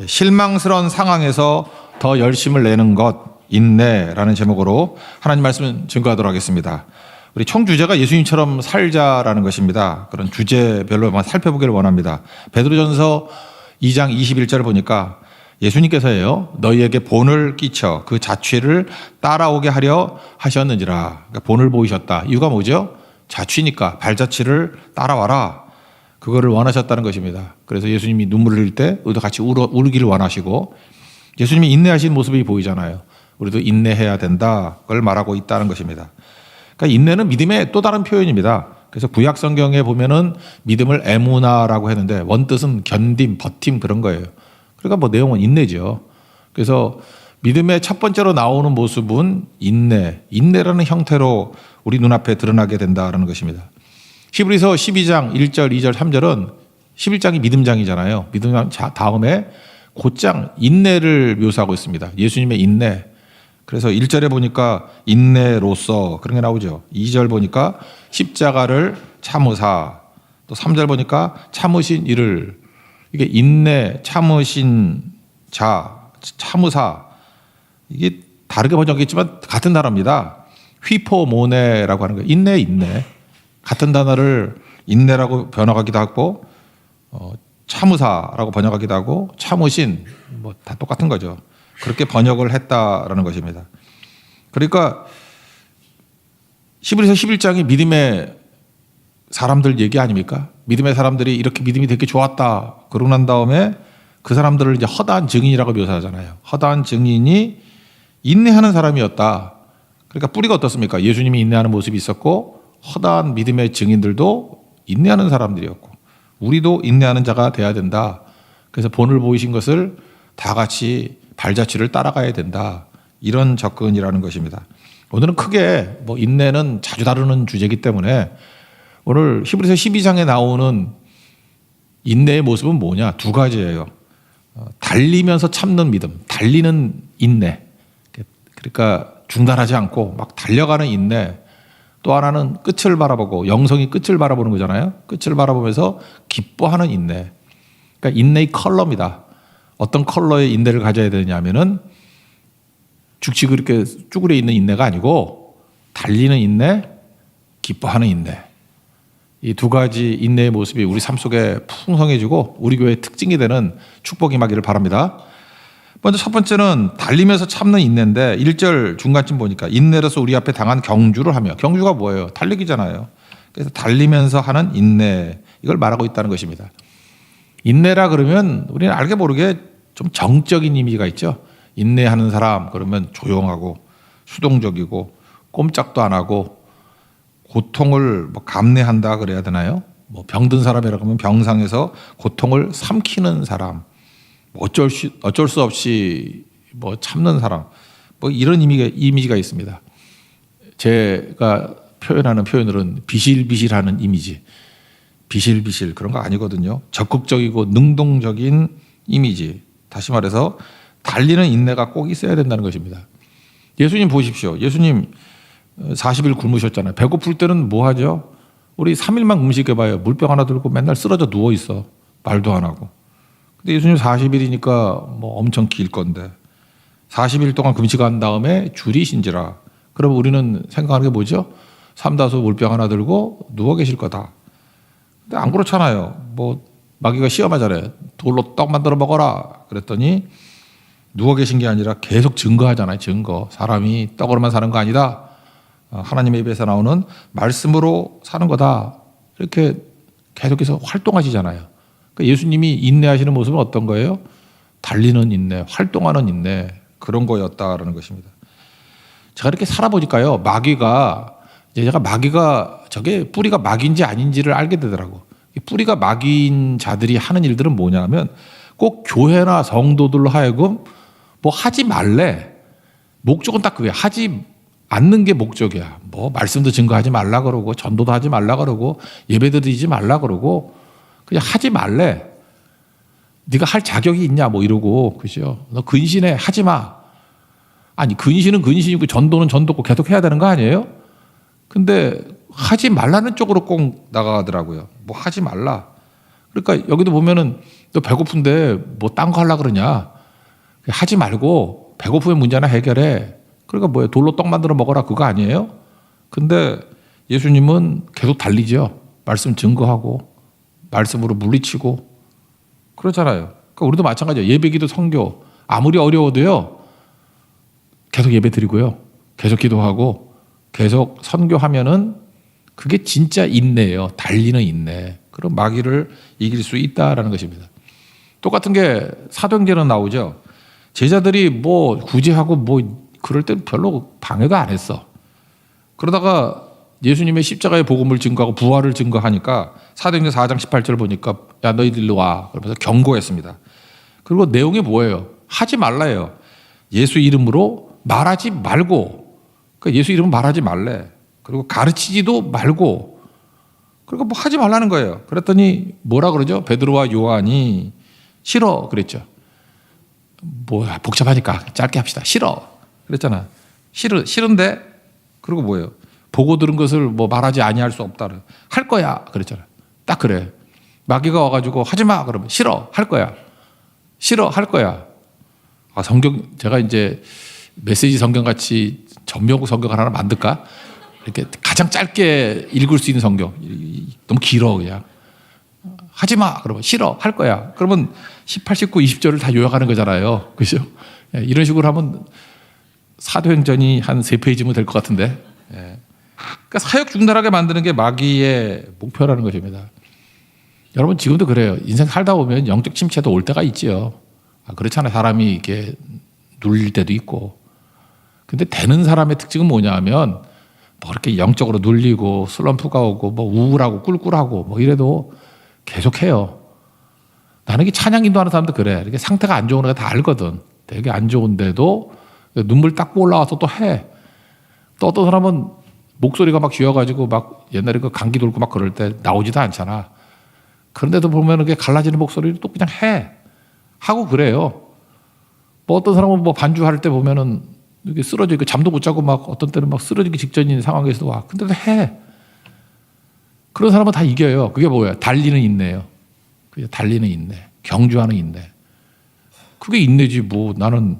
실망스러운 상황에서 더 열심을 내는 것, 인내라는 제목으로 하나님 말씀 증거하도록 하겠습니다. 우리 총 주제가 예수님처럼 살자라는 것입니다. 그런 주제별로 한번 살펴보기를 원합니다. 베드로전서 2장 21절을 보니까 예수님께서요, 너희에게 본을 끼쳐 그 자취를 따라오게 하려 하셨는지라. 그러니까 본을 보이셨다. 이유가 뭐죠? 자취니까 발자취를 따라와라. 그거를 원하셨다는 것입니다. 그래서 예수님이 눈물을 흘릴 때 우리도 같이 울기를 원하시고, 예수님이 인내하신 모습이 보이잖아요. 우리도 인내해야 된다. 그걸 말하고 있다는 것입니다. 그러니까 인내는 믿음의 또 다른 표현입니다. 그래서 구약 성경에 보면은 믿음을 에무나라고 했는데 원뜻은 견딤, 버팀 그런 거예요. 그러니까 뭐 내용은 인내죠. 그래서 믿음의 첫 번째로 나오는 모습은 인내라는 형태로 우리 눈앞에 드러나게 된다는 것입니다. 히브리서 12장 1절, 2절, 3절은 11장이 믿음장이잖아요. 믿음장 다음에 곧장 인내를 묘사하고 있습니다. 예수님의 인내. 그래서 1절에 보니까 인내로서 그런 게 나오죠. 2절 보니까 십자가를 참으사, 또 3절 보니까 참으신 이를. 이게 인내, 참으신 자, 참으사, 이게 다르게 번역했지만 같은 단어입니다. 휘포모네라고 하는 거예요. 인내. 같은 단어를 인내라고 번역하기도 하고, 참으사라고 번역하기도 하고, 참으신, 뭐 다 똑같은 거죠. 그렇게 번역을 했다라는 것입니다. 그러니까 히브리서 11장이 믿음의 사람들 얘기 아닙니까? 믿음의 사람들이 이렇게 믿음이 되게 좋았다. 그러고 난 다음에 그 사람들을 이제 허다한 증인이라고 묘사하잖아요. 허다한 증인이 인내하는 사람이었다. 그러니까 뿌리가 어떻습니까? 예수님이 인내하는 모습이 있었고, 허다한 믿음의 증인들도 인내하는 사람들이었고, 우리도 인내하는 자가 돼야 된다. 그래서 본을 보이신 것을 다 같이 발자취를 따라가야 된다. 이런 접근이라는 것입니다. 오늘은 크게 뭐 인내는 자주 다루는 주제이기 때문에 오늘 히브리서 12장에 나오는 인내의 모습은 뭐냐? 두 가지예요. 달리면서 참는 믿음, 달리는 인내. 그러니까 중단하지 않고 막 달려가는 인내. 또 하나는 끝을 바라보고, 영성이 끝을 바라보는 거잖아요. 끝을 바라보면서 기뻐하는 인내. 그러니까 인내의 컬러입니다. 어떤 컬러의 인내를 가져야 되냐면은 죽치 그렇게 쭈그려 있는 인내가 아니고 달리는 인내, 기뻐하는 인내. 이 두 가지 인내의 모습이 우리 삶 속에 풍성해지고 우리 교회의 특징이 되는 축복이 임하기를 바랍니다. 먼저 첫 번째는 달리면서 참는 인내인데 1절 중간쯤 보니까 인내로서 우리 앞에 당한 경주를 하며, 경주가 뭐예요? 달리기잖아요. 그래서 달리면서 하는 인내, 이걸 말하고 있다는 것입니다. 인내라 그러면 우리는 알게 모르게 좀 정적인 이미지가 있죠. 인내하는 사람 그러면 조용하고 수동적이고 꼼짝도 안 하고 고통을 뭐 감내한다 그래야 되나요? 뭐 병든 사람이라고 하면 병상에서 고통을 삼키는 사람, 어쩔 수 없이 뭐 참는 사람, 뭐 이런 이미지가 있습니다. 제가 표현하는 표현으로는 비실비실하는 이미지, 비실비실 그런 거 아니거든요. 적극적이고 능동적인 이미지. 다시 말해서 달리는 인내가 꼭 있어야 된다는 것입니다. 예수님 보십시오. 예수님 40일 굶으셨잖아요. 배고플 때는 뭐 하죠? 우리 3일만 금식해봐요. 물병 하나 들고 맨날 쓰러져 누워있어. 말도 안 하고. 근데 예수님 40일이니까 뭐 엄청 길 건데 40일 동안 금식한 다음에 줄이신지라. 그럼 우리는 생각하는 게 뭐죠? 삼다수 물병 하나 들고 누워 계실 거다. 근데 안 그렇잖아요. 뭐 마귀가 시험하잖아요. 돌로 떡 만들어 먹어라. 그랬더니 누워 계신 게 아니라 계속 증거하잖아요. 증거. 사람이 떡으로만 사는 거 아니다. 하나님의 입에서 나오는 말씀으로 사는 거다. 이렇게 계속해서 활동하시잖아요. 그러니까 예수님이 인내하시는 모습은 어떤 거예요? 달리는 인내, 활동하는 인내, 그런 거였다라는 것입니다. 제가 이렇게 살아보니까요, 마귀가 저게 뿌리가 마귀인지 아닌지를 알게 되더라고. 뿌리가 마귀인 자들이 하는 일들은 뭐냐면 꼭 교회나 성도들로 하여금 뭐 하지 말래. 목적은 딱 그게 하지 않는 게 목적이야. 뭐 말씀도 증거하지 말라 그러고 전도도 하지 말라 그러고 예배도 드리지 말라 그러고 그냥 하지 말래. 네가 할 자격이 있냐 뭐 이러고, 그죠? 너 근신해, 하지 마. 아니 근신은 근신이고 전도는 전도고 계속 해야 되는 거 아니에요? 근데 하지 말라는 쪽으로 꼭 나가더라고요. 뭐 하지 말라. 그러니까 여기도 보면은 너 배고픈데 뭐 딴 거 하려고 그러냐. 하지 말고 배고프면 문제나 해결해. 그러니까 뭐예요? 돌로 떡 만들어 먹어라 그거 아니에요? 근데 예수님은 계속 달리죠. 말씀 증거하고 말씀으로 물리치고 그렇잖아요. 그러니까 우리도 마찬가지예요. 예배기도 선교 아무리 어려워도요. 계속 예배 드리고요. 계속 기도하고 계속 선교하면은 그게 진짜 인내예요. 달리는 인내. 그럼 마귀를 이길 수 있다라는 것입니다. 똑같은 게 사도행전은 나오죠. 제자들이 뭐 구제하고 뭐 그럴 때 별로 방해도 안 했어. 그러다가 예수님의 십자가의 복음을 증거하고 부활을 증거하니까 사도행전 4장 18절 보니까 야 너희들 일로 와 그러면서 경고했습니다. 그리고 내용이 뭐예요? 하지 말라예요. 예수 이름으로 말하지 말고 그러니까 예수 이름은 말하지 말래. 그리고 가르치지도 말고 그리고 뭐 하지 말라는 거예요. 그랬더니 뭐라 그러죠? 베드로와 요한이 싫어 그랬죠. 뭐야 복잡하니까 짧게 합시다. 싫어 그랬잖아. 싫은데 그리고 뭐예요? 보고 들은 것을 뭐 말하지 아니할 수 없다. 할 거야 그랬잖아. 딱 그래. 마귀가 와가지고 하지 마 그러면 싫어 할 거야. 싫어 할 거야. 아 성경 제가 이제 메시지 성경 같이 전명 성경 하나 만들까? 이렇게 가장 짧게 읽을 수 있는 성경. 너무 길어 그냥. 하지 마 그러면 싫어 할 거야. 그러면 18, 19, 20절을 다 요약하는 거잖아요. 그죠? 이런 식으로 하면 사도행전이 한 3페이지면 될 것 같은데. 그러니까 사역 중단하게 만드는 게 마귀의 목표라는 것입니다. 여러분 지금도 그래요. 인생 살다 보면 영적 침체도 올 때가 있지요. 그렇잖아요. 사람이 이렇게 눌릴 때도 있고. 근데 되는 사람의 특징은 뭐냐 하면 뭐 이렇게 영적으로 눌리고 슬럼프가 오고 뭐 우울하고 꿀꿀하고 뭐 이래도 계속해요. 나는 이 찬양 인도하는 사람도 그래. 이렇게 상태가 안 좋은 애가 다 알거든. 되게 안 좋은데도 눈물 닦고 올라와서 또 해. 또 어떤 사람은 목소리가 막 쥐어가지고 막 옛날에 그 감기 돌고 막 그럴 때 나오지도 않잖아. 그런데도 보면 이렇게 갈라지는 목소리를 또 그냥 해. 하고 그래요. 뭐 어떤 사람은 뭐 반주할 때 보면은 이렇게 쓰러지고 잠도 못 자고 막 어떤 때는 막 쓰러지기 직전인 상황에서도 와. 근데도 해. 그런 사람은 다 이겨요. 그게 뭐예요? 달리는 인내예요. 그게 달리는 인내. 경주하는 인내. 그게 인내지 뭐 나는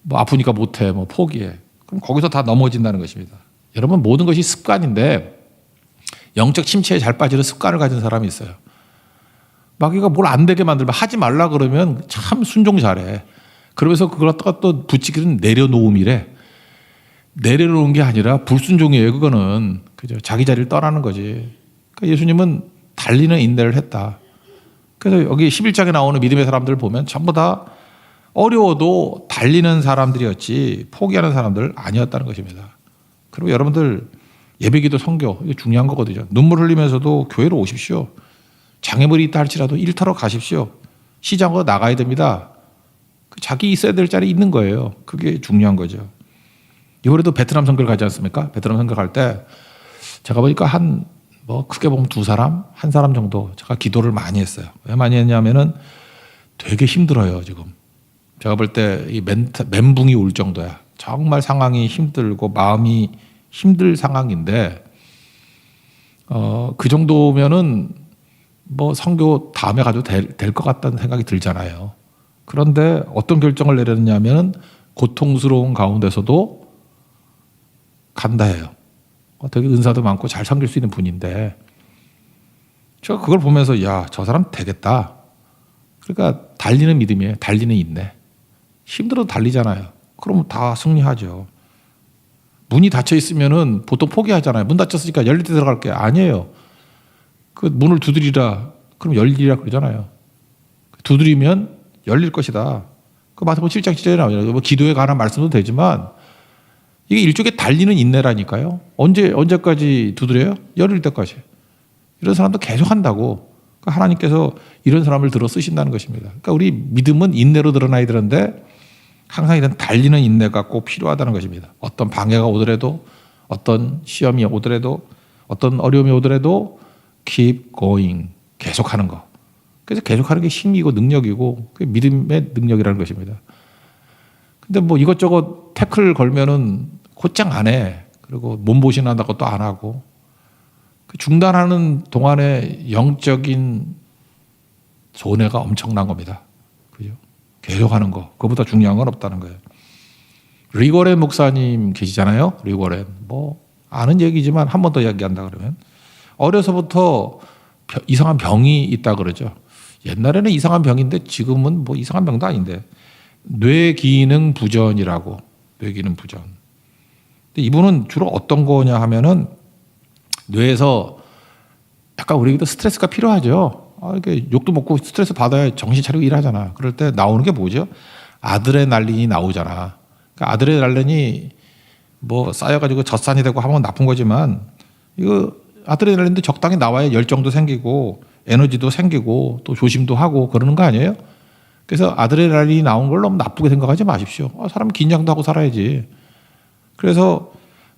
뭐 아프니까 못해 뭐 포기해. 그럼 거기서 다 넘어진다는 것입니다. 여러분 모든 것이 습관인데 영적 침체에 잘 빠지는 습관을 가진 사람이 있어요. 마귀가 뭘 안 되게 만들면 하지 말라 그러면 참 순종 잘해. 그러면서 그걸 갖다가 또 붙이기는 내려놓음이래. 내려놓은 게 아니라 불순종이에요. 그거는 그죠. 자기 자리를 떠나는 거지. 그러니까 예수님은 달리는 인내를 했다. 그래서 여기 11장에 나오는 믿음의 사람들을 보면 전부 다 어려워도 달리는 사람들이었지 포기하는 사람들 아니었다는 것입니다. 그리고 여러분들 예배기도 선교 이거 중요한 거거든요. 눈물 흘리면서도 교회로 오십시오. 장애물이 있다 할지라도 일터로 가십시오. 시장으로 나가야 됩니다. 자기 있어야 될 자리에 있는 거예요. 그게 중요한 거죠. 이번에도 베트남 선교를 가지 않습니까? 베트남 선교 갈 때 제가 보니까 뭐 크게 보면 2사람, 1사람 정도 제가 기도를 많이 했어요. 왜 많이 했냐면은 되게 힘들어요, 지금. 제가 볼 때 이 멘붕이 올 정도야. 정말 상황이 힘들고 마음이 힘들 상황인데 그 정도면은 뭐 선교 다음에 가도 될 것 같다는 생각이 들잖아요. 그런데 어떤 결정을 내렸냐면 고통스러운 가운데서도 간다 해요. 되게 은사도 많고 잘 섬길 수 있는 분인데 제가 그걸 보면서 야, 저 사람 되겠다. 그러니까 달리는 믿음이에요. 달리는 인내. 힘들어도 달리잖아요. 그러면 다 승리하죠. 문이 닫혀 있으면은 보통 포기하잖아요. 문 닫혔으니까 열릴 때 들어갈게. 아니에요. 그 문을 두드리라. 그럼 열리라 그러잖아요. 두드리면 열릴 것이다. 그 마태복음 7장 7절에 나오잖아요. 뭐 기도에 관한 말씀도 되지만 이게 일종의 달리는 인내라니까요. 언제까지 두드려요? 열릴 때까지. 이런 사람도 계속 한다고. 그러니까 하나님께서 이런 사람을 들어 쓰신다는 것입니다. 그러니까 우리 믿음은 인내로 드러나야 되는데 항상 이런 달리는 인내가 꼭 필요하다는 것입니다. 어떤 방해가 오더라도 어떤 시험이 오더라도 어떤 어려움이 오더라도 keep going. 계속하는 거. 그래서 계속하는 게 힘이고 능력이고 그게 믿음의 능력이라는 것입니다. 근데 뭐 이것저것 태클 걸면은 곧장 안 해. 그리고 몸보신한다고 또 안 하고. 중단하는 동안에 영적인 손해가 엄청난 겁니다. 그죠? 계속하는 거. 그보다 중요한 건 없다는 거예요. 리고렌 목사님 계시잖아요. 리고렌. 뭐 아는 얘기지만 한 번 더 이야기한다 그러면 어려서부터 이상한 병이 있다 그러죠. 옛날에는 이상한 병인데 지금은 뭐 이상한 병도 아닌데 뇌기능 부전이라고. 뇌기능 부전. 근데 이분은 주로 어떤 거냐 하면은 뇌에서 약간 우리도 스트레스가 필요하죠. 이렇게 욕도 먹고 스트레스 받아야 정신 차리고 일하잖아. 그럴 때 나오는 게 뭐죠? 아드레날린이 나오잖아. 그러니까 아드레날린이 뭐 쌓여가지고 젖산이 되고 하면 나쁜 거지만 이거 아드레날린도 적당히 나와야 열정도 생기고 에너지도 생기고 또 조심도 하고 그러는 거 아니에요? 그래서 아드레날린이 나온 걸 너무 나쁘게 생각하지 마십시오. 사람은 긴장도 하고 살아야지. 그래서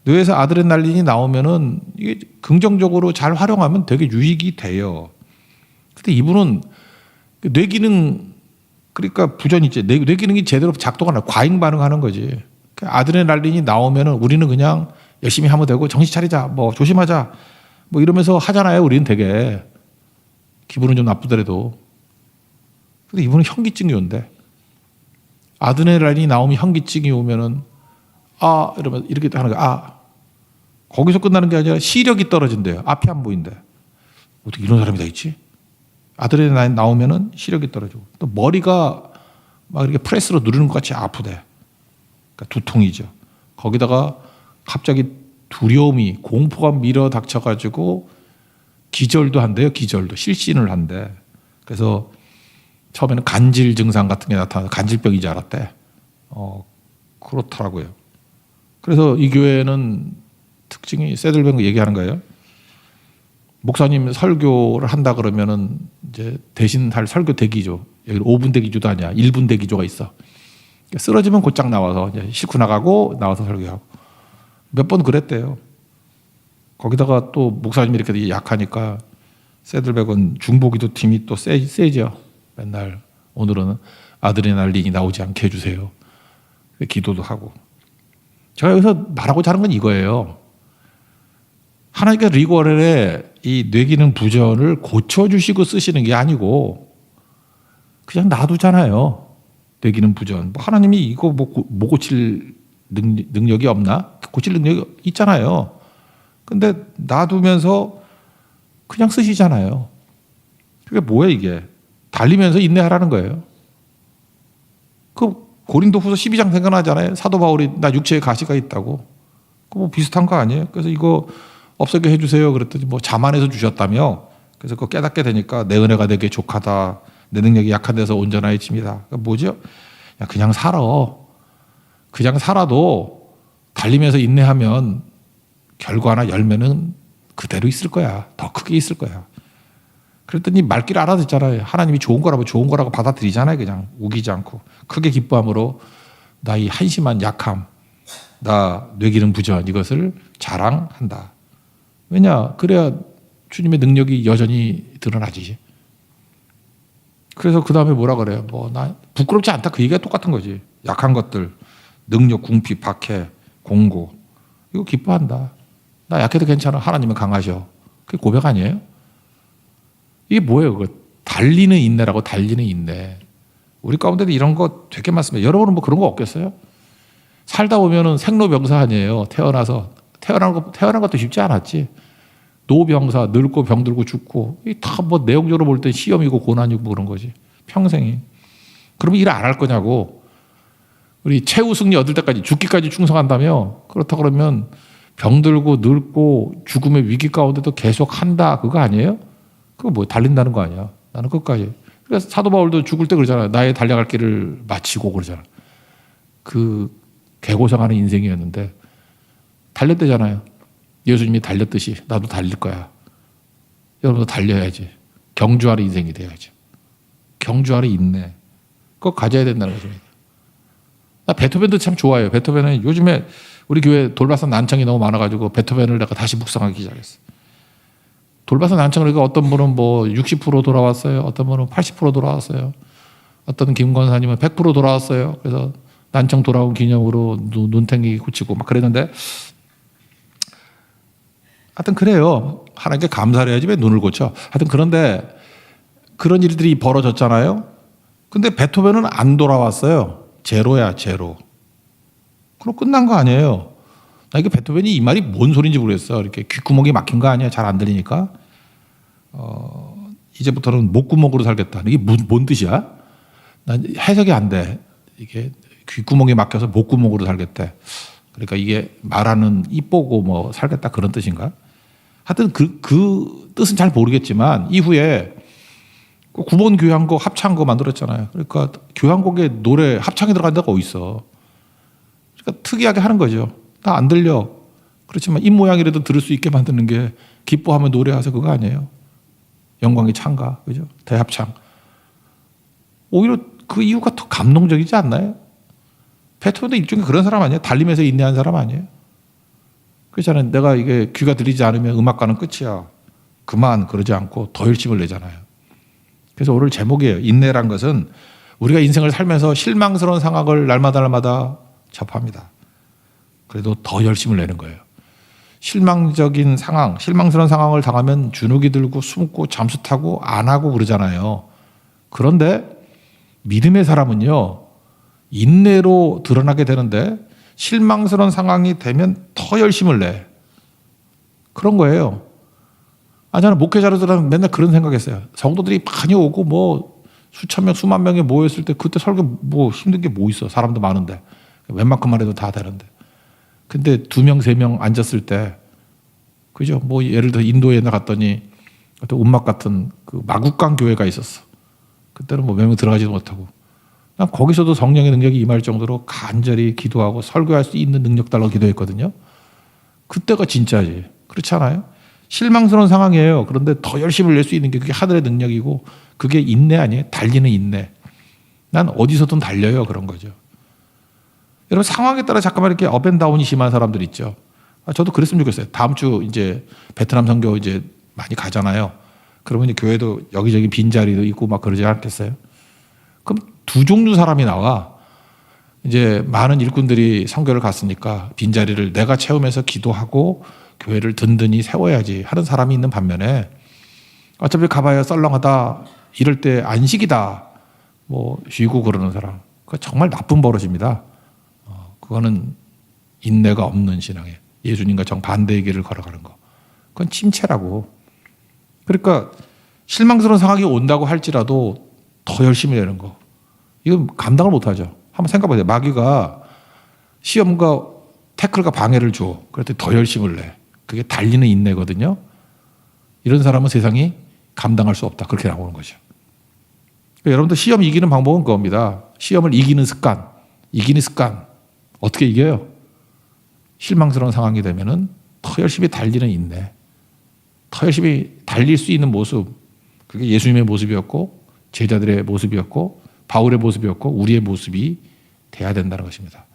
뇌에서 아드레날린이 나오면은 이게 긍정적으로 잘 활용하면 되게 유익이 돼요. 근데 이분은 뇌기능 그러니까 부전이지 뇌기능이 제대로 작동을 안 하고 과잉 반응하는 거지. 아드레날린이 나오면은 우리는 그냥 열심히 하면 되고 정신 차리자 뭐 조심하자 뭐 이러면서 하잖아요. 우리는 되게 기분은 좀 나쁘더라도. 근데 이분은 현기증이 온대. 아드레날린이 나오면 현기증이 오면은 이러면 이렇게 하는 거야. 거기서 끝나는 게 아니라 시력이 떨어진대요. 앞이 안 보인대. 어떻게 이런 사람이 다 있지? 아드레날린 나오면은 시력이 떨어지고 또 머리가 막 이렇게 프레스로 누르는 것 같이 아프대. 그러니까 두통이죠. 거기다가 갑자기 두려움이 공포가 밀어 닥쳐가지고 기절도 한대요. 기절도 실신을 한대. 그래서 처음에는 간질 증상 같은 게 나타나서 간질병인 줄 알았대. 그렇더라고요. 그래서 이 교회는 특징이 새들뱅 얘기하는 거예요. 목사님 설교를 한다 그러면은 이제 대신 할 설교 대기조. 여기 5분 대기조도 아니야. 1분 대기조가 있어. 쓰러지면 곧장 나와서 이제 싣고 나가고 나와서 설교하고. 몇 번 그랬대요. 거기다가 또 목사님이 이렇게 약하니까 새들백은 중보기도 팀이 또 세죠. 맨날 오늘은 아드레날린이 나오지 않게 해주세요. 기도도 하고. 제가 여기서 말하고자 하는 건 이거예요. 하나님께서 리고렌의 이 뇌기능 부전을 고쳐주시고 쓰시는 게 아니고 그냥 놔두잖아요. 뇌기능 부전. 뭐 하나님이 이거 뭐 고칠 능력이 없나? 고칠 능력이 있잖아요. 근데 놔두면서 그냥 쓰시잖아요. 그게 뭐예요 이게? 달리면서 인내하라는 거예요. 그 고린도후서 12장 생각나잖아요. 사도 바울이 나 육체에 가시가 있다고. 그뭐 비슷한 거 아니에요? 그래서 이거 없애게 해주세요. 그랬더니 뭐 자만해서 주셨다며. 그래서 그거 깨닫게 되니까 내 은혜가 되게 족하다. 내 능력이 약한 데서 온전하여집니다. 뭐죠? 그냥 살아. 그냥 살아도 달리면서 인내하면 결과나 열매는 그대로 있을 거야. 더 크게 있을 거야. 그랬더니 말귀를 알아듣잖아요. 하나님이 좋은 거라고 받아들이잖아요. 그냥 우기지 않고. 크게 기뻐함으로 나 이 한심한 약함, 나 뇌기능 부전 이것을 자랑한다. 왜냐? 그래야 주님의 능력이 여전히 드러나지. 그래서 그 다음에 뭐라 그래요? 나 부끄럽지 않다. 그 얘기가 똑같은 거지. 약한 것들, 능력, 궁핍, 박해, 공고. 이거 기뻐한다. 나 약해도 괜찮아. 하나님은 강하셔. 그게 고백 아니에요? 이게 뭐예요? 그거 달리는 인내라고. 달리는 인내. 우리 가운데도 이런 거 되게 많습니다. 여러분은 뭐 그런 거 없겠어요? 살다 보면은 생로병사 아니에요. 태어난 것도 쉽지 않았지. 노병사, 늙고 병들고 죽고, 다 뭐 내용적으로 볼 때 시험이고 고난이고 뭐 그런 거지. 평생이. 그러면 일 안 할 거냐고. 우리 최후 승리 얻을 때까지, 죽기까지 충성한다며? 그렇다 그러면 병들고 늙고 죽음의 위기 가운데도 계속 한다. 그거 아니에요? 그거 뭐 달린다는 거 아니야. 나는 끝까지. 그래서 사도 바울도 죽을 때 그러잖아요. 나의 달려갈 길을 마치고 그러잖아. 그 개고생하는 인생이었는데 달렸대잖아요. 예수님이 달렸듯이 나도 달릴 거야. 여러분도 달려야지. 경주하는 인생이 돼야지. 경주하는 인내. 그거 가져야 된다는 거죠. 나 베토벤도 참 좋아해요. 베토벤은 요즘에 우리 교회 돌발산 난청이 너무 많아가지고 베토벤을 내가 다시 묵상하기 시작했어. 돌발산 난청을 그러니까 어떤 분은 뭐 60% 돌아왔어요. 어떤 분은 80% 돌아왔어요. 어떤 김 권사님은 100% 돌아왔어요. 그래서 난청 돌아온 기념으로 눈탱이 고치고 막 그랬는데 하여튼 그래요. 하나님께 감사를 해야지 왜 눈을 고쳐. 하여튼 그런데 그런 일들이 벌어졌잖아요. 근데 베토벤은 안 돌아왔어요. 제로야, 제로. 그럼 끝난 거 아니에요. 나 이게 베토벤이 이 말이 뭔 소리인지 모르겠어. 이렇게 귓구멍이 막힌 거 아니야? 잘 안 들리니까. 이제부터는 목구멍으로 살겠다. 이게 뭔 뜻이야? 난 해석이 안 돼. 이게 귓구멍이 막혀서 목구멍으로 살겠대. 그러니까 이게 말하는 이쁘고 뭐 살겠다 그런 뜻인가? 하여튼 그 뜻은 잘 모르겠지만 이후에 구본 교향곡 합창곡 만들었잖아요. 그러니까 교향곡에 노래 합창이 들어간 데가 어디 있어. 그러니까 특이하게 하는 거죠. 나 안 들려. 그렇지만 입 모양이라도 들을 수 있게 만드는 게 기뻐하면 노래하서 그거 아니에요. 영광의 찬가, 그죠? 대합창. 오히려 그 이유가 더 감동적이지 않나요? 베토벤도 일종의 그런 사람 아니에요? 달리면서 인내한 사람 아니에요? 그렇잖아요. 내가 이게 귀가 들리지 않으면 음악가는 끝이야. 그만 그러지 않고 더 열심을 내잖아요. 그래서 오늘 제목이에요. 인내란 것은 우리가 인생을 살면서 실망스러운 상황을 날마다 접합니다. 그래도 더 열심을 내는 거예요. 실망적인 상황, 실망스러운 상황을 당하면 주눅이 들고 숨고 잠수 타고 안 하고 그러잖아요. 그런데 믿음의 사람은요, 인내로 드러나게 되는데 실망스러운 상황이 되면 더 열심을 내. 그런 거예요. 저는 목회자로서는 맨날 그런 생각했어요. 성도들이 많이 오고 뭐 수천 명, 수만 명이 모였을 때 그때 설교 뭐 힘든 게 뭐 있어. 사람도 많은데. 웬만큼만 해도 다 되는데. 근데 2명, 3명 앉았을 때, 그죠? 뭐 예를 들어 인도에 갔더니 또 운막 같은 그 마국강 교회가 있었어. 그때는 뭐 몇 명 들어가지도 못하고. 난 거기서도 성령의 능력이 임할 정도로 간절히 기도하고 설교할 수 있는 능력 달라고 기도했거든요. 그때가 진짜지. 그렇지 않아요? 실망스러운 상황이에요. 그런데 더 열심히 낼 수 있는 게 그게 하늘의 능력이고 그게 인내 아니에요? 달리는 인내. 난 어디서든 달려요. 그런 거죠. 여러분 상황에 따라 잠깐만 이렇게 업앤다운이 심한 사람들 있죠. 저도 그랬으면 좋겠어요. 다음 주 이제 베트남 선교 이제 많이 가잖아요. 그러면 이제 교회도 여기저기 빈자리도 있고 막 그러지 않겠어요? 그럼 두 종류 사람이 나와. 이제 많은 일꾼들이 선교를 갔으니까 빈자리를 내가 채우면서 기도하고 교회를 든든히 세워야지 하는 사람이 있는 반면에 어차피 가봐야 썰렁하다 이럴 때 안식이다 뭐 쉬고 그러는 사람. 그거 정말 나쁜 버릇입니다. 그거는 인내가 없는 신앙이에요. 예수님과 정반대의 길을 걸어가는 거. 그건 침체라고. 그러니까 실망스러운 상황이 온다고 할지라도 더 열심히 내는 거. 이건 감당을 못하죠. 한번 생각해 보세요. 마귀가 시험과 태클과 방해를 줘. 그럴 때 더 열심을 내. 그게 달리는 인내거든요. 이런 사람은 세상이 감당할 수 없다. 그렇게 나오는 거죠. 그러니까 여러분들 시험 이기는 방법은 그겁니다. 시험을 이기는 습관. 이기는 습관. 어떻게 이겨요? 실망스러운 상황이 되면은 더 열심히 달리는 인내. 더 열심히 달릴 수 있는 모습. 그게 예수님의 모습이었고 제자들의 모습이었고 바울의 모습이었고 우리의 모습이 돼야 된다는 것입니다.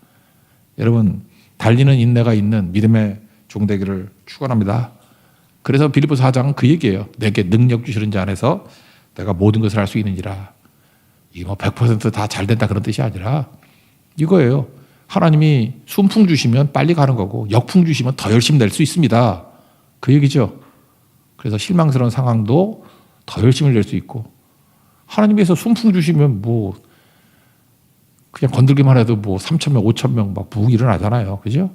여러분 달리는 인내가 있는 믿음의 종되기를 축원합니다. 그래서 빌립보서 4장은 그 얘기예요. 내게 능력 주시는 자 안에서 내가 모든 것을 할 수 있는지라. 이게 뭐 100% 다 잘 된다 그런 뜻이 아니라 이거예요. 하나님이 순풍 주시면 빨리 가는 거고 역풍 주시면 더 열심히 낼 수 있습니다. 그 얘기죠. 그래서 실망스러운 상황도 더 열심히 낼 수 있고 하나님께서 순풍 주시면 뭐 그냥 건들기만 해도 뭐 3,000명, 5,000명 막 부흥 일어나잖아요. 그죠?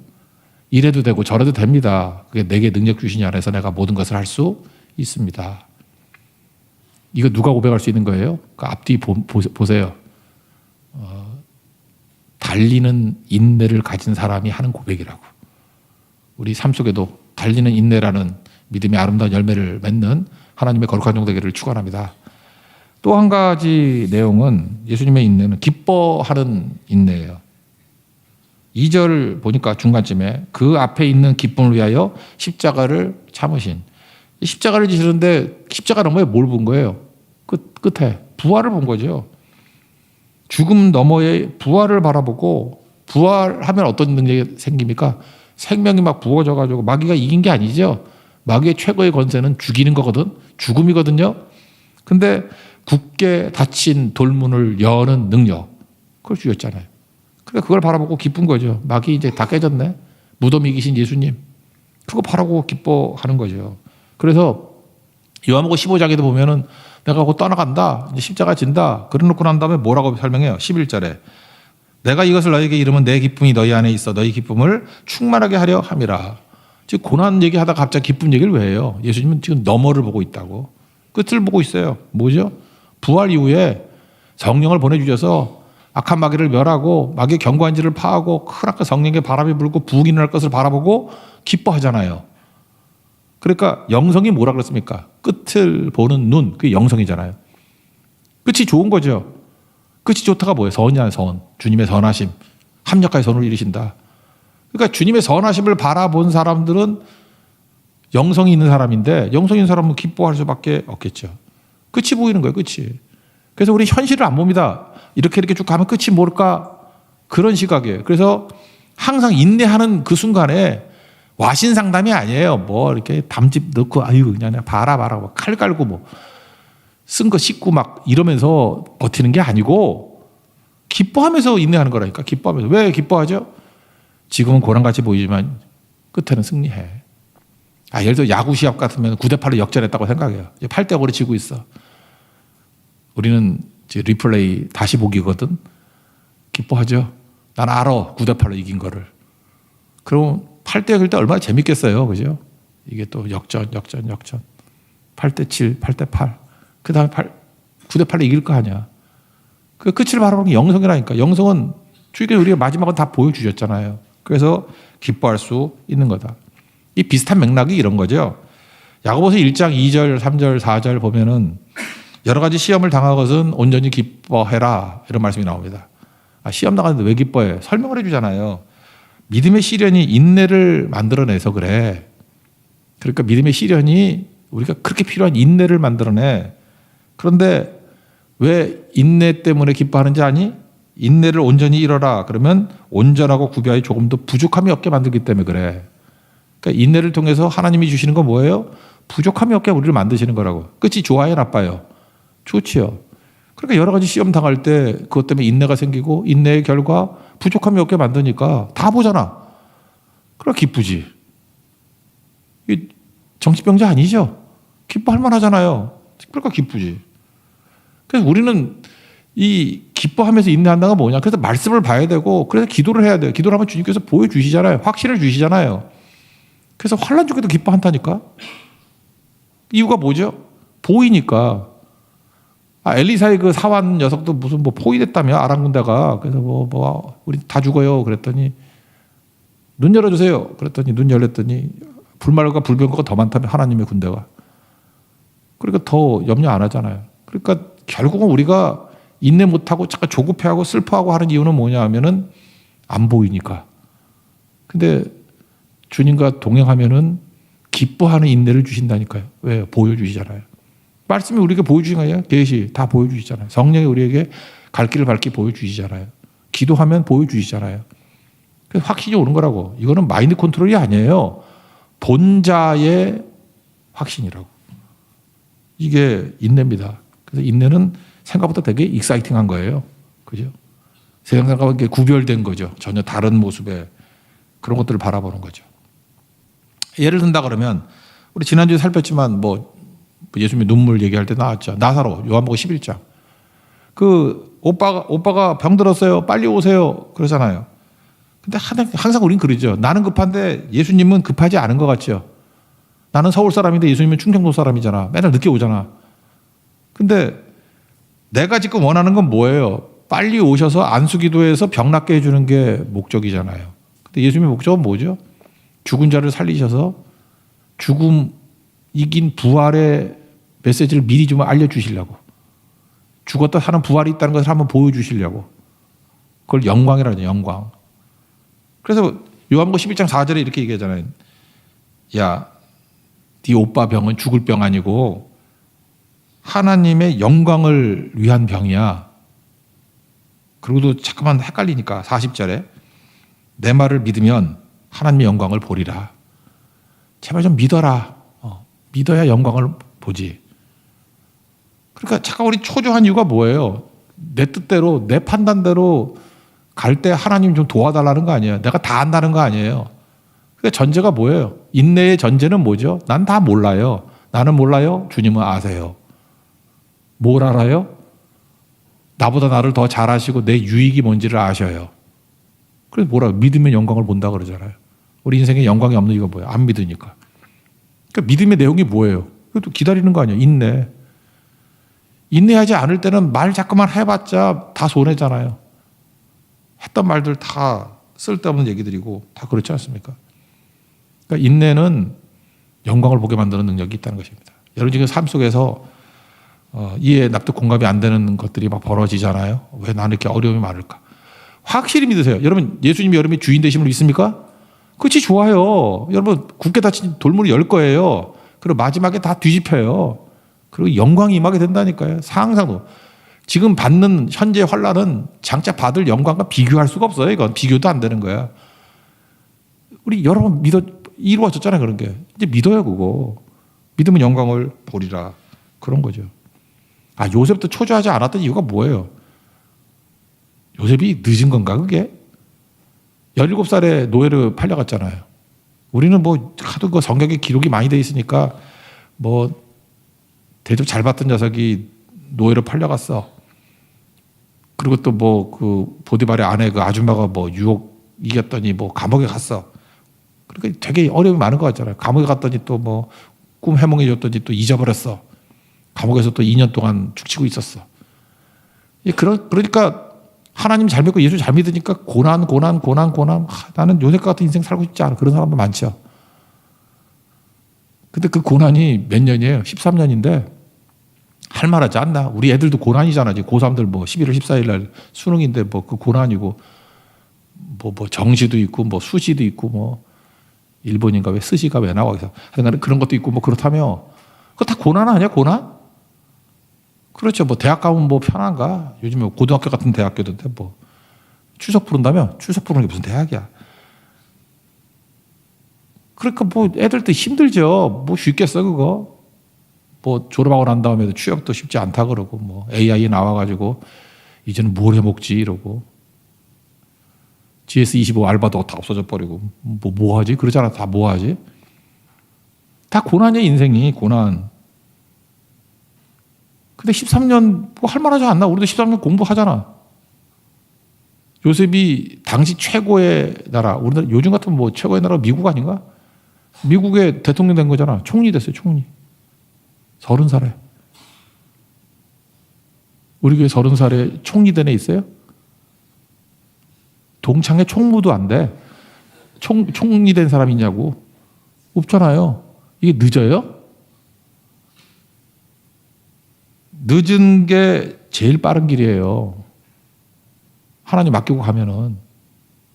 이래도 되고 저래도 됩니다. 그게 내게 능력 주시니 안에서 내가 모든 것을 할 수 있습니다. 이거 누가 고백할 수 있는 거예요? 그 앞뒤 보세요. 달리는 인내를 가진 사람이 하는 고백이라고. 우리 삶 속에도 달리는 인내라는 믿음의 아름다운 열매를 맺는 하나님의 거룩한 종되기를 축원합니다. 또 한 가지 내용은 예수님의 인내는 기뻐하는 인내예요. 2절 보니까 중간쯤에 그 앞에 있는 기쁨을 위하여 십자가를 참으신. 십자가를 지시는데 십자가 너머에 뭘 본 거예요? 끝에 부활을 본 거죠. 죽음 너머의 부활을 바라보고 부활하면 어떤 능력이 생깁니까? 생명이 막 부어져가지고 마귀가 이긴 게 아니죠. 마귀의 최고의 권세는 죽이는 거거든. 죽음이거든요. 근데 굳게 닫힌 돌문을 여는 능력. 그걸 주셨잖아요. 그러니까 그걸 바라보고 기쁜 거죠. 마귀 이제 다 깨졌네. 무덤 이기신 예수님. 그거 바라보고 기뻐하는 거죠. 그래서 요한복음 15장에도 보면은 내가 곧 떠나간다. 이제 십자가 진다. 그래놓고 난 다음에 뭐라고 설명해요? 11절에. 내가 이것을 너에게 이르면 내 기쁨이 너희 안에 있어 너희 기쁨을 충만하게 하려 함이라. 지금 고난 얘기하다가 갑자기 기쁨 얘기를 왜 해요? 예수님은 지금 너머를 보고 있다고. 끝을 보고 있어요. 뭐죠? 부활 이후에 성령을 보내주셔서 악한 마귀를 멸하고 마귀의 견고한 지를 파하고 크나큰 성령의 바람이 불고 부흥이 일어날 것을 바라보고 기뻐하잖아요. 그러니까 영성이 뭐라 그랬습니까? 끝을 보는 눈, 그게 영성이잖아요. 끝이 좋은 거죠. 끝이 좋다가 뭐예요? 선이야, 선. 주님의 선하심. 합력하여 선을 이루신다. 그러니까 주님의 선하심을 바라본 사람들은 영성이 있는 사람인데 영성이 있는 사람은 기뻐할 수밖에 없겠죠. 끝이 보이는 거예요, 끝이. 그래서 우리 현실을 안 봅니다. 이렇게 쭉 가면 끝이 뭘까? 그런 시각이에요. 그래서 항상 인내하는 그 순간에 와신 상담이 아니에요. 뭐 이렇게 담집 넣고 아유 그냥 봐라 뭐 칼 갈고 뭐 쓴 거 씻고 막 이러면서 버티는 게 아니고 기뻐하면서 인내하는 거라니까. 기뻐하면서. 왜 기뻐하죠? 지금은 고난같이 보이지만 끝에는 승리해. 예를 들어 야구 시합 같으면 9대8로 역전했다고 생각해요. 8대5로 지고 있어. 우리는 리플레이 다시 보기거든. 기뻐하죠. 난 알아. 9대8로 이긴 거를. 그럼 8대 때 얼마나 재밌겠어요. 그죠? 이게 또 역전. 8대7, 8대8. 그 다음에 9대8로 이길 거 아니야. 그 끝을 바라보는 게 영성이라니까. 영성은 주님께서 우리가 마지막은 다 보여주셨잖아요. 그래서 기뻐할 수 있는 거다. 이 비슷한 맥락이 이런 거죠. 야고보서 1장 2절, 3절, 4절 보면은 여러 가지 시험을 당한 것은 온전히 기뻐해라. 이런 말씀이 나옵니다. 시험 당하는데 왜 기뻐해? 설명을 해주잖아요. 믿음의 시련이 인내를 만들어내서 그래. 그러니까 믿음의 시련이 우리가 그렇게 필요한 인내를 만들어내. 그런데 왜 인내 때문에 기뻐하는지 아니? 인내를 온전히 이뤄라. 그러면 온전하고 구비하여 조금 더 부족함이 없게 만들기 때문에 그래. 그러니까 인내를 통해서 하나님이 주시는 건 뭐예요? 부족함이 없게 우리를 만드시는 거라고. 끝이 좋아요, 나빠요? 좋지요. 그러니까 여러 가지 시험 당할 때 그것 때문에 인내가 생기고 인내의 결과 부족함이 없게 만드니까 다 보잖아. 그럼 기쁘지. 이 정신병자 아니죠? 기뻐할 만하잖아요. 그러니까 기쁘지. 그래서 우리는 이 기뻐하면서 인내한다는 건 뭐냐? 그래서 말씀을 봐야 되고 그래서 기도를 해야 돼요. 기도를 하면 주님께서 보여주시잖아요. 확신을 주시잖아요. 그래서 환난 중에도 기뻐한다니까. 이유가 뭐죠? 보이니까. 엘리사의 그 사환 녀석도 무슨 뭐 포위됐다며 아람 군대가. 그래서 우리 다 죽어요. 그랬더니 눈 열어주세요. 그랬더니 눈 열렸더니 불말과 불병거가 더 많다며 하나님의 군대가. 그러니까 더 염려 안 하잖아요. 그러니까 결국은 우리가 인내 못하고 잠깐 조급해하고 슬퍼하고 하는 이유는 뭐냐 하면은 안 보이니까. 근데 주님과 동행하면은 기뻐하는 인내를 주신다니까요. 왜? 보여주시잖아요. 말씀이 우리에게 보여주신 거예요. 계시 다 보여주시잖아요. 성령이 우리에게 갈 길을 밝게 보여주시잖아요. 기도하면 보여주시잖아요. 그래서 확신이 오는 거라고. 이거는 마인드 컨트롤이 아니에요. 본자의 확신이라고. 이게 인내입니다. 그래서 인내는 생각보다 되게 익사이팅한 거예요. 그죠? 세상과 이렇게 구별된 거죠. 전혀 다른 모습의 그런 것들을 바라보는 거죠. 예를 든다 그러면 우리 지난주에 살폈지만 뭐 예수님의 눈물 얘기할 때 나왔죠. 나사로 요한복음 11장. 그 오빠가 병 들었어요. 빨리 오세요. 그러잖아요. 근데 항상 우린 그러죠. 나는 급한데 예수님은 급하지 않은 것 같죠. 나는 서울 사람인데 예수님은 충청도 사람이잖아. 맨날 늦게 오잖아. 근데 내가 지금 원하는 건 뭐예요? 빨리 오셔서 안수기도해서 병 낫게 해주는 게 목적이잖아요. 근데 예수님의 목적은 뭐죠? 죽은 자를 살리셔서 죽음 이긴 부활의 메시지를 미리 좀 알려주시려고. 죽었다 사는 부활이 있다는 것을 한번 보여주시려고. 그걸 영광이라죠, 영광. 그래서 요한복음 11장 4절에 이렇게 얘기하잖아요. 야, 네 오빠 병은 죽을 병 아니고 하나님의 영광을 위한 병이야. 그리고도 잠깐만 헷갈리니까 40절에 내 말을 믿으면 하나님의 영광을 보리라. 제발 좀 믿어라. 믿어야 영광을 보지. 그러니까 잠깐 우리 초조한 이유가 뭐예요? 내 뜻대로 내 판단대로 갈 때 하나님 좀 도와달라는 거 아니에요. 내가 다 안다는 거 아니에요. 그러니까 전제가 뭐예요? 인내의 전제는 뭐죠? 난 다 몰라요. 나는 몰라요. 주님은 아세요. 뭘 알아요? 나보다 나를 더 잘 아시고 내 유익이 뭔지를 아셔요. 그래서 뭐라 믿으면 영광을 본다 그러잖아요. 우리 인생에 영광이 없는 이유가 뭐예요? 안 믿으니까. 그러니까 믿음의 내용이 뭐예요? 그것도 기다리는 거 아니에요. 인내. 인내하지 않을 때는 말 자꾸만 해봤자 다 손해잖아요. 했던 말들 다 쓸데없는 얘기들이고 다 그렇지 않습니까? 그러니까 인내는 영광을 보게 만드는 능력이 있다는 것입니다. 여러분 지금 삶 속에서 이해, 납득, 공감이 안 되는 것들이 막 벌어지잖아요. 왜 나는 이렇게 어려움이 많을까? 확실히 믿으세요. 여러분 예수님이 여러분의 주인 되심을 믿습니까? 그렇지, 좋아요. 여러분 굳게 닫힌 돌문을 열 거예요. 그리고 마지막에 다 뒤집혀요. 그리고 영광이 임하게 된다니까요. 상상도. 지금 받는 현재 환란은 장차 받을 영광과 비교할 수가 없어요. 이건 비교도 안 되는 거야. 우리 여러 번 이루어졌잖아요. 그런 게. 이제 믿어요, 그거. 믿으면 영광을 보리라. 그런 거죠. 아, 요셉도 초조하지 않았던 이유가 뭐예요? 요셉이 늦은 건가, 그게? 17살에 노예로 팔려갔잖아요. 우리는 뭐, 하도 그 성경에 기록이 많이 돼 있으니까, 뭐, 대접 잘 받던 녀석이 노예로 팔려갔어. 그리고 또 뭐, 그, 보디발의 아내 그 아줌마가 뭐, 유혹 이겼더니 뭐, 감옥에 갔어. 그러니까 되게 어려움이 많은 것 같잖아요. 감옥에 갔더니 또 뭐, 꿈 해몽해 줬더니 또 잊어버렸어. 감옥에서 또 2년 동안 죽치고 있었어. 그러니까 하나님 잘 믿고 예수 잘 믿으니까 고난. 나는 요셉 같은 인생 살고 싶지 않아. 그런 사람도 많죠. 근데 그 고난이 몇 년이에요? 13년인데 할 만하지 않나? 우리 애들도 고난이잖아. 고3들 뭐 11월 14일 날 수능인데 뭐 그 고난이고 뭐 정시도 있고 뭐 수시도 있고 뭐 일본인가 왜 스시가 왜 나와? 하여간 그런 것도 있고 뭐 그렇다며. 그거 다 고난 아니야? 고난? 그렇죠. 뭐 대학 가면 뭐 편한가? 요즘에 고등학교 같은 대학교던데 뭐 추석 부른다며? 추석 부르는 게 무슨 대학이야? 그러니까 뭐 애들도 힘들죠. 뭐 쉽겠어 그거? 뭐 졸업하고 난 다음에도 취업도 쉽지 않다 그러고 뭐 AI 나와가지고 이제는 뭘 해먹지 이러고 GS25 알바도 다 없어져 버리고 뭐 하지? 그러잖아. 다 뭐 하지? 다 고난이야 인생이. 고난. 근데 13년 뭐 할만하지 않나? 우리도 13년 공부하잖아. 요셉이 당시 최고의 나라, 우리나라 요즘 같으면 뭐 최고의 나라가 미국 아닌가? 미국의 대통령 된 거잖아. 총리 됐어요. 총리. 30살에. 우리 교회 30살에 총리 된 애 있어요? 동창회 총무도 안 돼. 총리 된 사람 있냐고. 없잖아요. 이게 늦어요? 늦은 게 제일 빠른 길이에요. 하나님 맡기고 가면은.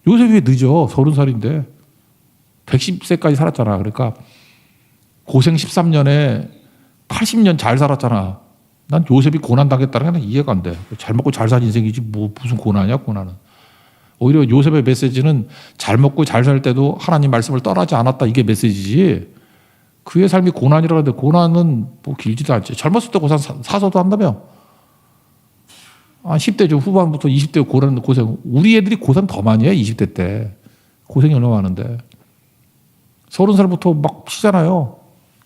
요셉이 왜 늦어? 30살인데. 110세까지 살았잖아. 그러니까 고생 13년에 80년 잘 살았잖아. 난 요셉이 고난당했다는 게 이해가 안 돼. 잘 먹고 잘 산 인생이지 뭐 무슨 고난이야 고난은. 오히려 요셉의 메시지는 잘 먹고 잘 살 때도 하나님 말씀을 떠나지 않았다 이게 메시지지. 그의 삶이 고난이라고 하는데 고난은 뭐 길지도 않지. 젊었을 때 고생 사서도 한다며. 10대 좀 후반부터 20대 고생. 우리 애들이 고생 더 많이 해 20대 때. 고생이 얼마나 많은데. 30살부터 막 치잖아요.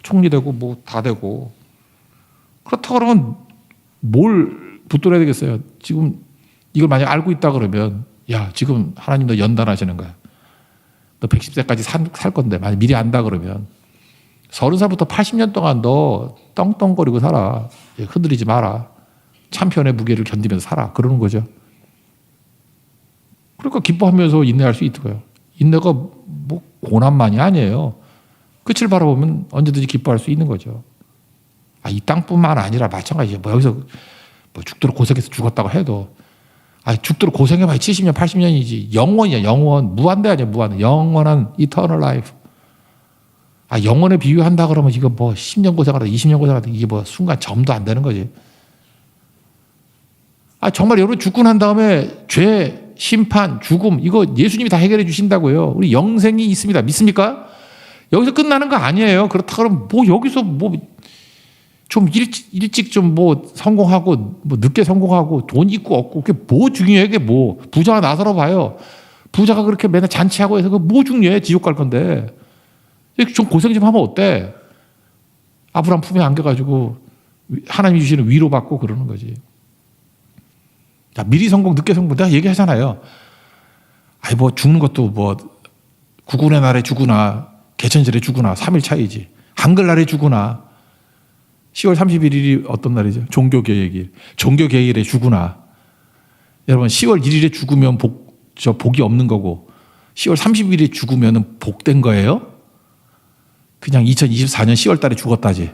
총리 되고 뭐 다 되고. 그렇다고 그러면 뭘 붙들어야 되겠어요. 지금 이걸 만약 알고 있다 그러면 야 지금 하나님 너 연단하시는 거야. 너 110세까지 살 건데 만약 미리 안다 그러면 30살부터 80년 동안 너 떵떵거리고 살아. 흔들리지 마라. 참편의 무게를 견디면서 살아. 그러는 거죠. 그러니까 기뻐하면서 인내할 수 있고요. 인내가 뭐 고난만이 아니에요. 끝을 바라보면 언제든지 기뻐할 수 있는 거죠. 이 땅뿐만 아니라 마찬가지예요. 뭐 여기서 뭐 죽도록 고생해서 죽었다고 해도 죽도록 고생해봐야 70년, 80년이지. 영원이야, 영원. 무한대 아니야, 무한. 영원한 eternal life. 영원에 비유한다 그러면 이거 뭐 10년 고생하다, 20년 고생하다 이게 뭐 순간 점도 안 되는 거지. 정말 여러분 죽고 난 다음에 죄, 심판, 죽음 이거 예수님이 다 해결해 주신다고요. 우리 영생이 있습니다. 믿습니까? 여기서 끝나는 거 아니에요. 그렇다 그러면 뭐 여기서 뭐 좀 일찍 좀 뭐 성공하고 뭐 늦게 성공하고 돈 있고 없고 그게 뭐 중요해? 그게 뭐 부자가 나서러 봐요. 부자가 그렇게 맨날 잔치하고 해서 그 뭐 중요해? 지옥 갈 건데 좀 고생 좀 하면 어때? 아브라함 품에 안겨가지고 하나님이 주시는 위로받고 그러는 거지. 자, 미리 성공, 늦게 성공. 내가 얘기하잖아요. 아니, 뭐 죽는 것도 뭐 구군의 날에 죽으나 개천절에 죽으나 3일 차이지. 한글날에 죽으나 10월 31일이 어떤 날이죠? 종교개혁일. 종교개혁일에 죽으나. 여러분 10월 1일에 죽으면 복이 없는 거고 10월 30일에 죽으면 복된 거예요? 그냥 2024년 10월 달에 죽었다지.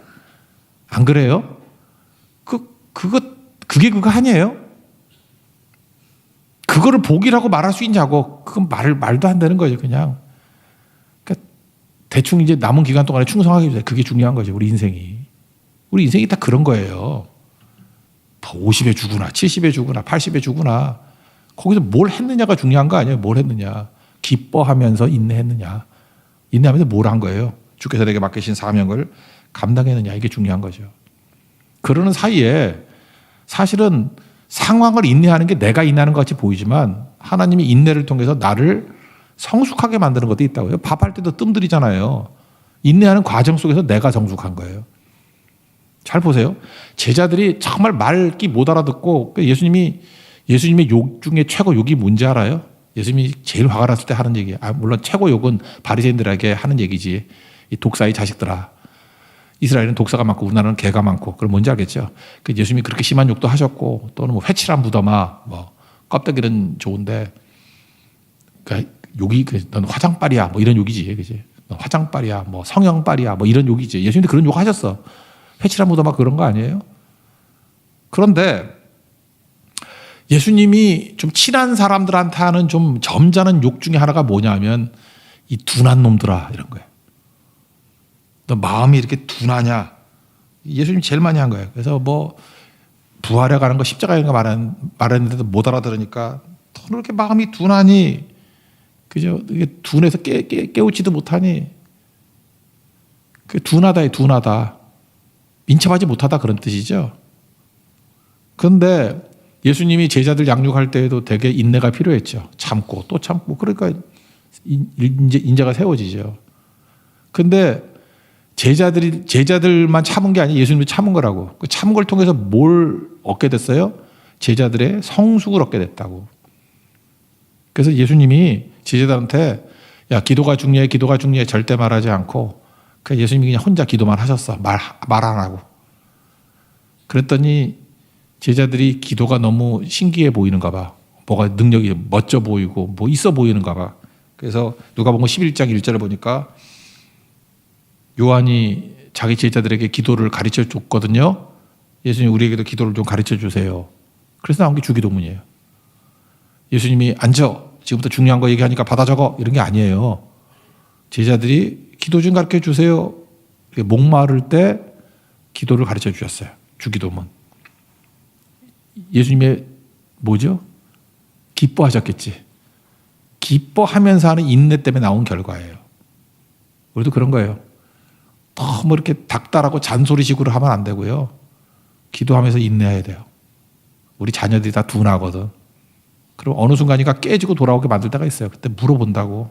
안 그래요? 그게 그거 아니에요? 그거를 복이라고 말할 수 있냐고. 그건 말도 안 되는 거죠, 그냥. 그러니까 대충 이제 남은 기간 동안에 충성하게 해주세요. 그게 중요한 거죠, 우리 인생이. 우리 인생이 다 그런 거예요. 50에 죽으나, 70에 죽으나, 80에 죽으나. 거기서 뭘 했느냐가 중요한 거 아니에요. 뭘 했느냐. 기뻐하면서 인내했느냐. 인내하면서 뭘 한 거예요. 주께서 내게 맡기신 사명을 감당했느냐. 이게 중요한 거죠. 그러는 사이에 사실은 상황을 인내하는 게 내가 인내하는 것 같이 보이지만 하나님이 인내를 통해서 나를 성숙하게 만드는 것도 있다고요. 밥할 때도 뜸들이잖아요. 인내하는 과정 속에서 내가 성숙한 거예요. 잘 보세요. 제자들이 정말 말기 못 알아듣고 예수님의 욕 중에 최고 욕이 뭔지 알아요? 예수님이 제일 화가 났을 때 하는 얘기예요. 물론 최고 욕은 바리새인들에게 하는 얘기지. 이 독사의 자식들아. 이스라엘은 독사가 많고 우리나라는 개가 많고. 그럼 뭔지 알겠죠? 예수님이 그렇게 심한 욕도 하셨고 또는 뭐 회칠한 무덤아 뭐 껍데기는 좋은데 그러니까 욕이 넌 화장빨이야 뭐 이런 욕이지. 그지? 넌 화장빨이야 뭐 성형빨이야 뭐 이런 욕이지. 예수님도 그런 욕 하셨어. 회칠한 무덤아 그런 거 아니에요? 그런데 예수님이 좀 친한 사람들한테 하는 좀 점잖은 욕 중에 하나가 뭐냐면 이 둔한 놈들아 이런 거예요. 너 마음이 이렇게 둔하냐? 예수님이 제일 많이 한 거예요. 그래서 뭐 부활해 가는 거 십자가에 가는 거 말했는데도 못 알아들으니까 너 이렇게 마음이 둔하니? 그죠? 이게 둔해서 깨우지도 못하니? 그 둔하다에 둔하다. 민첩하지 못하다 그런 뜻이죠. 그런데 예수님이 제자들 양육할 때에도 되게 인내가 필요했죠. 참고 또 참고. 그러니까 인자가 세워지죠. 근데 제자들만 참은 게 아니라 예수님도 참은 거라고. 그 참은 걸 통해서 뭘 얻게 됐어요? 제자들의 성숙을 얻게 됐다고. 그래서 예수님이 제자들한테 야 기도가 중요해 기도가 중요해 절대 말하지 않고 그냥 예수님이 그냥 혼자 기도만 하셨어. 말 안 하고. 그랬더니 제자들이 기도가 너무 신기해 보이는가 봐. 뭐가 능력이 멋져 보이고 뭐 있어 보이는가 봐. 그래서 누가복음 11장 1절을 보니까 요한이 자기 제자들에게 기도를 가르쳐 줬거든요. 예수님 우리에게도 기도를 좀 가르쳐 주세요. 그래서 나온 게 주기도문이에요. 예수님이 앉아. 지금부터 중요한 거 얘기하니까 받아 적어. 이런 게 아니에요. 제자들이 기도 좀 가르쳐 주세요. 목마를 때 기도를 가르쳐 주셨어요. 주기도문. 예수님의 뭐죠? 기뻐하셨겠지. 기뻐하면서 하는 인내 때문에 나온 결과예요. 우리도 그런 거예요. 너무 이렇게 닥달하고 잔소리식으로 하면 안 되고요. 기도하면서 인내해야 돼요. 우리 자녀들이 다 둔하거든. 그럼 어느 순간이가 깨지고 돌아오게 만들 때가 있어요. 그때 물어본다고.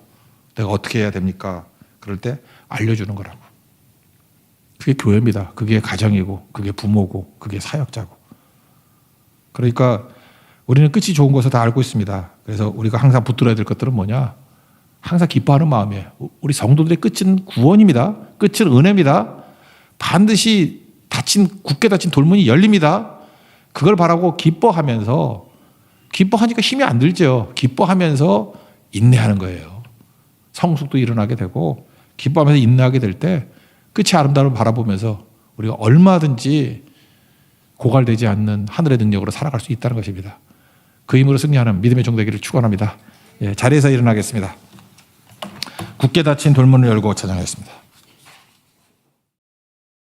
내가 어떻게 해야 됩니까? 그럴 때 알려주는 거라고. 그게 교회입니다. 그게 가정이고 그게 부모고 그게 사역자고. 그러니까 우리는 끝이 좋은 것을 다 알고 있습니다. 그래서 우리가 항상 붙들어야 될 것들은 뭐냐? 항상 기뻐하는 마음이에요. 우리 성도들의 끝은 구원입니다. 끝은 은혜입니다. 반드시 굳게 닫힌 돌문이 열립니다. 그걸 바라고 기뻐하면서 기뻐하니까 힘이 안 들죠. 기뻐하면서 인내하는 거예요. 성숙도 일어나게 되고 기뻐하면서 인내하게 될 때 끝이 아름다움을 바라보면서 우리가 얼마든지 고갈되지 않는 하늘의 능력으로 살아갈 수 있다는 것입니다. 그 힘으로 승리하는 믿음의 종 되기를 축원합니다. 자리에서 일어나겠습니다. 굳게 닫힌 돌문을 열고 찬양하겠습니다.